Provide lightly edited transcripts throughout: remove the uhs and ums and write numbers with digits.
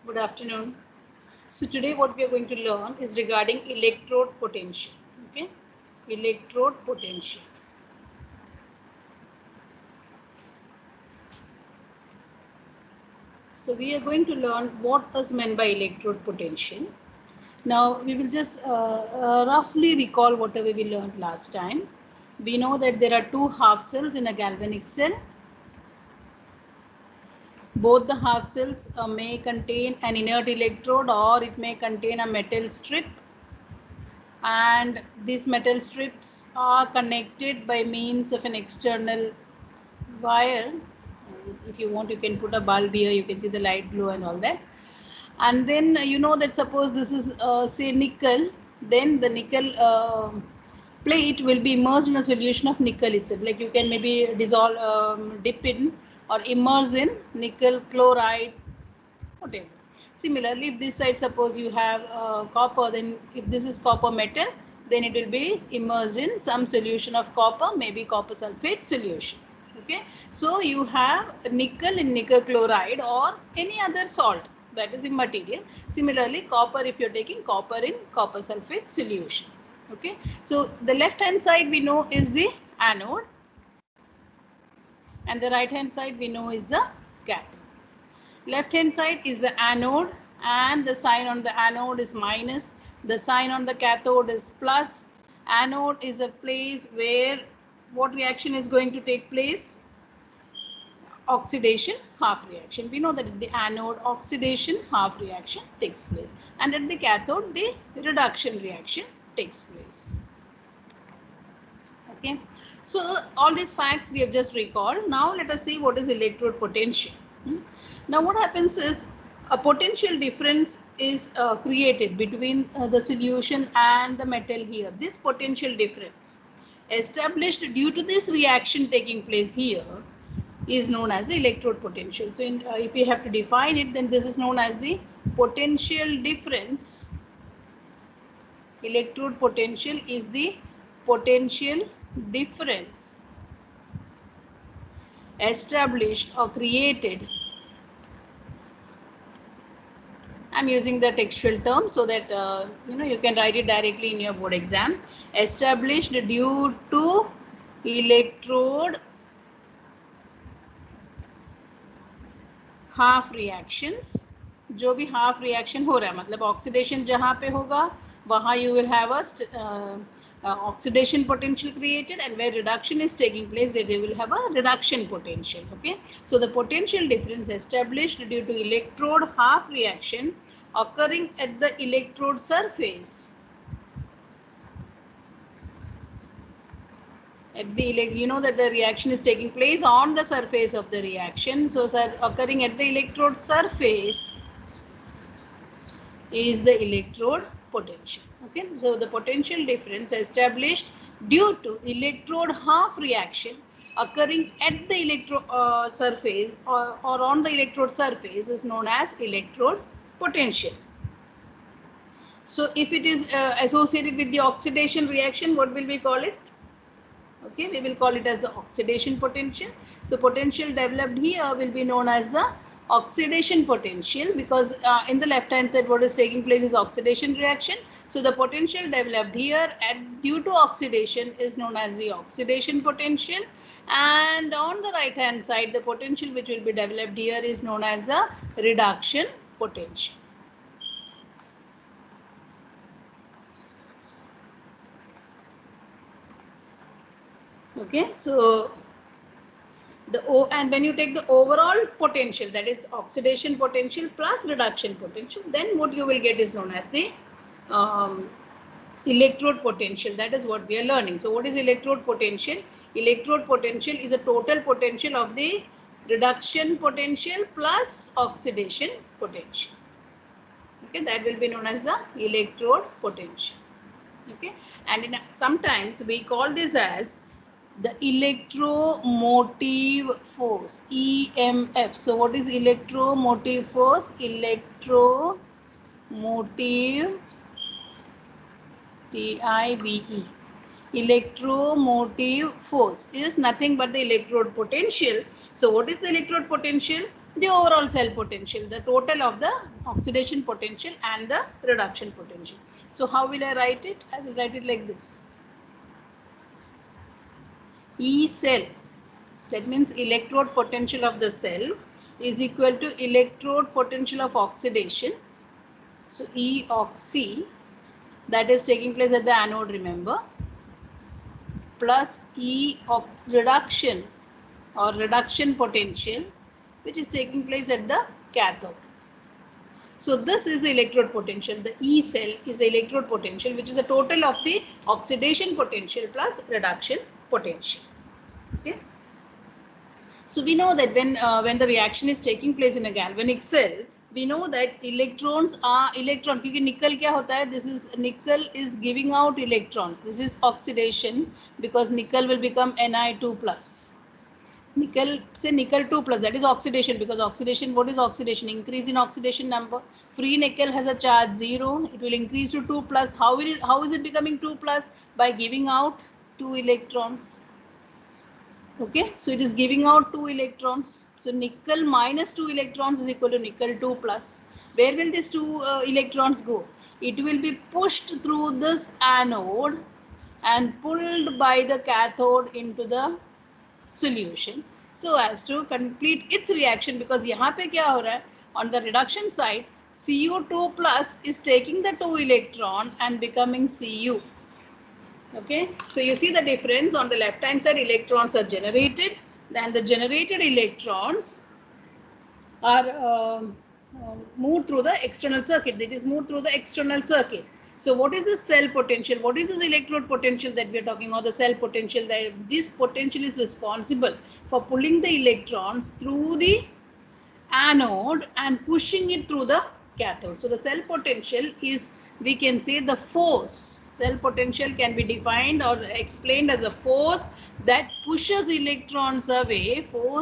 Good afternoon. So today what we are going to learn is regarding electrode potential. Okay, electrode potential. So we are going to learn what is meant by electrode potential. Now we will just roughly recall whatever we learned last time. We know that there are two half cells in a galvanic cell. Both the half cells may contain an inert electrode or it may contain a metal strip, and these metal strips are connected by means of an external wire. If you want, you can put a bulb here, you can see the light glow and all that. And then you know that suppose this is say nickel, then the nickel plate will be immersed in a solution of nickel itself. Like you can maybe dissolve, dip in or immerse in nickel chloride, whatever. Similarly, if this side suppose you have copper, then if this is copper metal, then it will be immersed in some solution of copper, maybe copper sulfate solution. Okay, so you have nickel in nickel chloride or any other salt that is immaterial. Similarly, copper, if you're taking copper in copper sulfate solution. Okay, so the left hand side we know is the anode, and the right hand side we know is the cathode. Left hand side is the anode, and the sign on the anode is minus. The sign on the cathode is plus. Anode is a place where what reaction is going to take place? Oxidation, half reaction. We know that at the anode, oxidation, half reaction takes place, and at the cathode, the reduction reaction takes place. Okay, so all these facts we have just recalled. Now let us see what is electrode potential. Now what happens is a potential difference is created between the solution and the metal here. This potential difference established due to this reaction taking place here is known as the electrode potential. So if you have to define it, then this is known as the potential difference. Electrode potential is the potential difference established or created. I'm using the textual term so that you can write it directly in your board exam. Established due to electrode half reactions. जो भी half reaction हो रहा है, मतलब oxidation जहाँ पे होगा वहाँ you will have a oxidation potential created, and where reduction is taking place there will have a reduction potential. Okay, so the potential difference established due to electrode half reaction occurring at the electrode surface. At the you know that the reaction is taking place on the surface of the reaction, so occurring at the electrode surface is the electrode potential. Okay, so the potential difference established due to electrode half reaction occurring at the electrode surface or on the electrode surface is known as electrode potential. So if it is associated with the oxidation reaction, what will we call it? Okay, we will call it as the oxidation potential. The potential developed here will be known as the oxidation potential, because in the left hand side what is taking place is oxidation reaction. So the potential developed here due to oxidation is known as the oxidation potential, and on the right hand side the potential which will be developed here is known as the reduction potential. Okay, so and when you take the overall potential, that is oxidation potential plus reduction potential, then what you will get is known as the electrode potential. That is what we are learning. So what is electrode potential? Electrode potential is a total potential of the reduction potential plus oxidation potential. Okay, that will be known as the electrode potential. Okay, and sometimes we call this as the electromotive force, EMF. So what is electromotive force? Electromotive, TIVE. Electromotive force is nothing but the electrode potential. So what is the electrode potential? the overall cell potential, the total of the oxidation potential and the reduction potential. So how will I write it? I will write it like this. E cell, that means electrode potential of the cell, is equal to electrode potential of oxidation. So E oxy, that is taking place at the anode, remember, plus E of reduction or reduction potential, which is taking place at the cathode. So this is the electrode potential. The E cell is the electrode potential, which is the total of the oxidation potential plus reduction potential. Okay. So we know that when the reaction is taking place in a galvanic cell, we know that electrons are because nickel क्या होता है? This is nickel is giving out electrons. This is oxidation because nickel will become Ni2 plus. Nickel, say nickel 2 plus, that is oxidation, because oxidation, what is oxidation? Increase in oxidation number. Free nickel has a charge 0, it will increase to 2 plus. How is it becoming 2 plus? By giving out 2 electrons. Okay, so it is giving out 2 electrons. So nickel minus 2 electrons is equal to nickel 2 plus. Where will these 2 electrons go? It will be pushed through this anode and pulled by the cathode into the solution so as to complete its reaction, because यहाँ पे क्या हो रहा है, on the reduction side Cu2 plus is taking the 2 electron and becoming Cu. Okay, so you see the difference. On the left hand side electrons are generated, then the generated electrons are moved through the external circuit. That is moved through the external circuit. So what is the cell potential? What is this electrode potential that we are talking about? The cell potential, that this potential is responsible for pulling the electrons through the anode and pushing it through the cathode. So the cell potential is, we can say, the force. Cell potential can be defined or explained as a force that pushes electrons away, from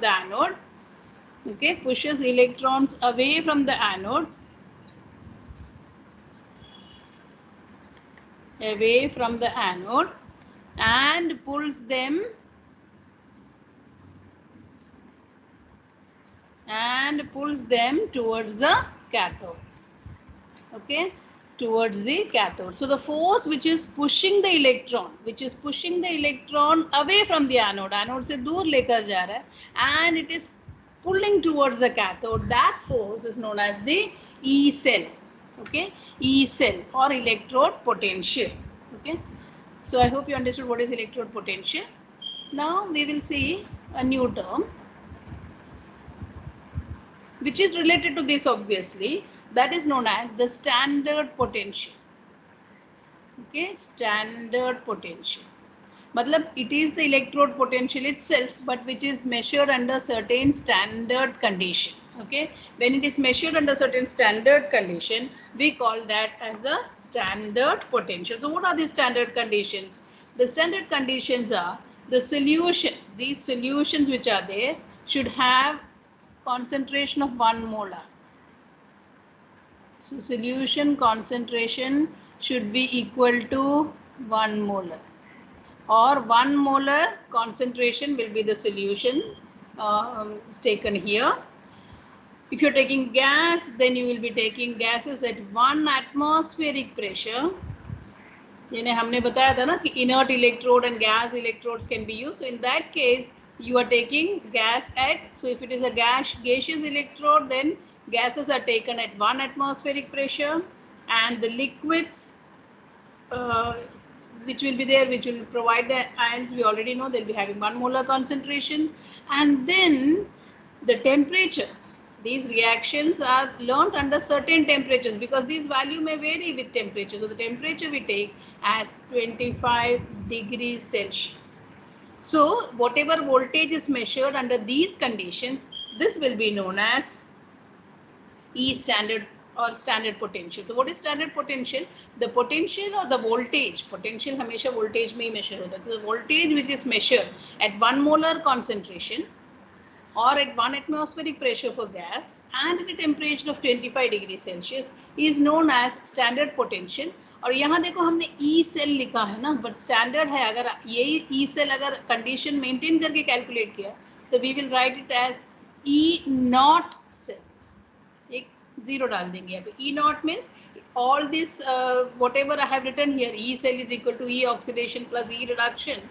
the anode. Okay, pushes electrons away from the anode, and pulls them towards the cathode. Okay, towards the cathode. So the force which is pushing the electron away from the anode से दूर लेकर जा रहा है, and it is pulling towards the cathode, that force is known as the E cell. Okay, E cell or electrode potential. Okay, so I hope you understood what is electrode potential. Now we will see a new term which is related to this, obviously, that is known as the standard potential. Okay, standard potential. Matlab, it is the electrode potential itself, but which is measured under certain standard condition. Okay, when it is measured under certain standard condition, we call that as the standard potential. So what are the standard conditions? The standard conditions are the solutions. These solutions which are there should have concentration of 1 molar. So solution concentration should be equal to 1 molar, or 1 molar concentration will be the solution taken here. If you're taking gas, then you will be taking gases at 1 atmospheric pressure. यानी हमने बताया था ना कि inert electrode and gas electrodes can be used. So in that case, you are taking gas at, so if it is a gaseous electrode, then gases are taken at 1 atmospheric pressure, and the liquids which will be there, which will provide the ions, we already know they'll be having 1 molar concentration. And then the temperature, these reactions are learnt under certain temperatures, because these value may vary with temperature. So the temperature we take as 25 degrees Celsius. So whatever voltage is measured under these conditions, this will be known as E standard or standard potential. So what is standard potential? The potential or the voltage. Potential हमेशा voltage में ही measure होता है. The voltage which is measured at 1 molar concentration or at 1 atmospheric pressure for gas and at a temperature of 25 degrees Celsius is known as standard potential. और यहाँ देखो हमने E cell लिखा है ना, but standard है. अगर यही E cell अगर condition maintain करके calculate किया तो we will write it as E naught cell. एक zero डाल देंगे यहाँ पे. E naught means all this whatever I have written here, E cell is equal to E oxidation plus E reduction.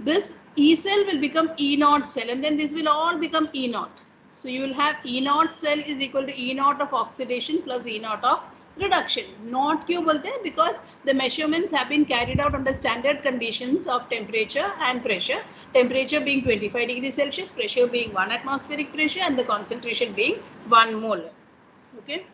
This E cell will become E naught cell, and then this will all become E naught. So you will have E naught cell is equal to E naught of oxidation plus E naught of reduction. Naught क्यों बोलते हैं? Because the measurements have been carried out under standard conditions of temperature and pressure. Temperature being 25 degrees Celsius, pressure being 1 atmospheric pressure, and the concentration being 1 molar. Okay.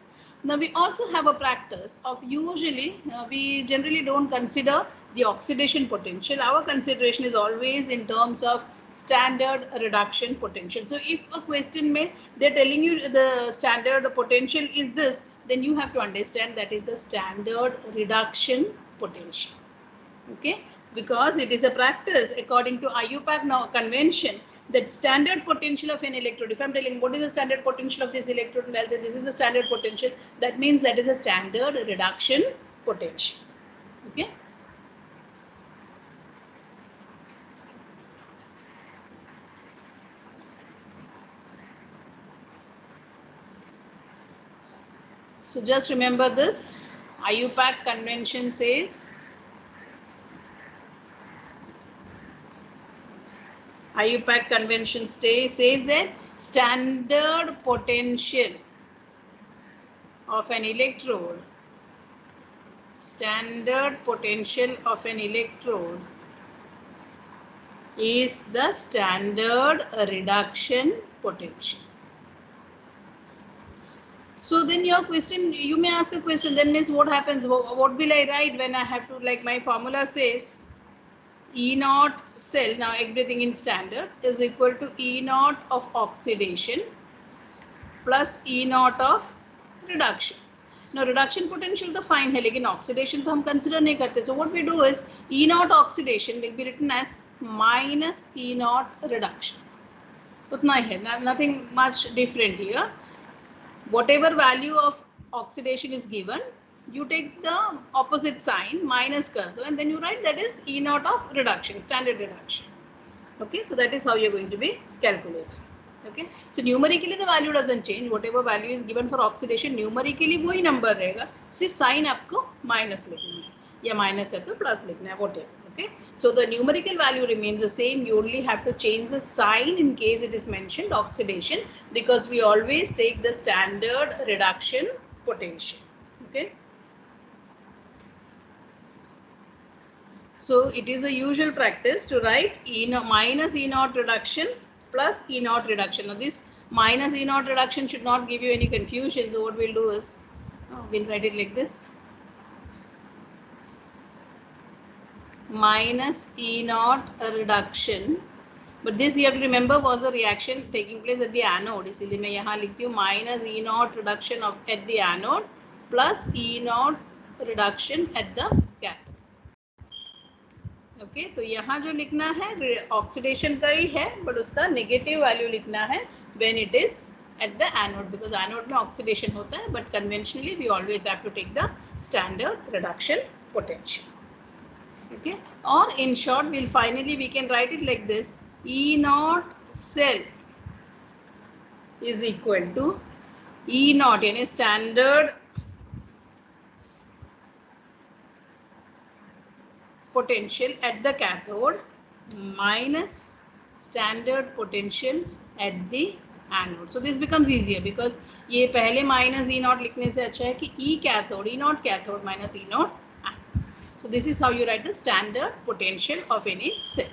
Now we also have a practice of usually we generally don't consider the oxidation potential. Our consideration is always in terms of standard reduction potential. So if a question may they're telling you the standard potential is this, then you have to understand that is a standard reduction potential. Okay, because it is a practice according to IUPAC now convention that standard potential of an electrode, if I'm telling what is the standard potential of this electrode and I'll say this is the standard potential, that means that is a standard reduction potential. Okay. So just remember this, IUPAC convention says IUPAC convention says that standard potential of an electrode, standard potential of an electrode is the standard reduction potential. So then your question, you may ask a question, then means what happens? What will I write when I have to, like my formula says, E naught cell, now everything in standard, is equal to E naught of oxidation plus E naught of reduction. Now reduction potential तो fine है, लेकिन oxidation तो हम consider नहीं करते. So what we do is E naught oxidation will be written as minus E naught reduction. उतना ही है, nothing much different here. Whatever value of oxidation is given, you take the opposite sign, minus kar do, and then you write that is E naught of reduction, standard reduction. Okay, so that is how you're going to be calculating. Okay, so numerically the value doesn't change. Whatever value is given for oxidation, numerically वही number रहेगा, सिर्फ sign आपको minus लिखना है, या minus है तो plus लिखना है, whatever. Okay, so the numerical value remains the same. You only have to change the sign in case it is mentioned oxidation, because we always take the standard reduction potential. Okay. So it is a usual practice to write minus E naught reduction plus E naught reduction. Now this minus E naught reduction should not give you any confusion. So what we'll do is we'll write it like this. Minus E naught reduction, but this you have to remember was a reaction taking place at the anode, इसलिए मैं यहाँ लिखती हूँ minus E naught reduction of at the anode plus E naught reduction at the cathode. Okay, तो यहाँ जो लिखना है ऑक्सीडेशन का ही है, but उसका नेगेटिव वैल्यू लिखना है when it is at the anode, because anode में ऑक्सीडेशन होता है, but conventionally we always have to take the standard reduction potential. Okay, or in short we can write it like this: E naught cell is equal to E naught यानी standard potential at the cathode minus standard potential at the anode. So this becomes easier because ये पहले minus E naught लिखने से अच्छा है कि E cathode, E naught cathode minus E naught. So this is how you write the standard potential of any cell.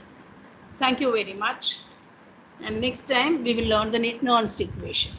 Thank you very much. And next time we will learn the Nernst equation.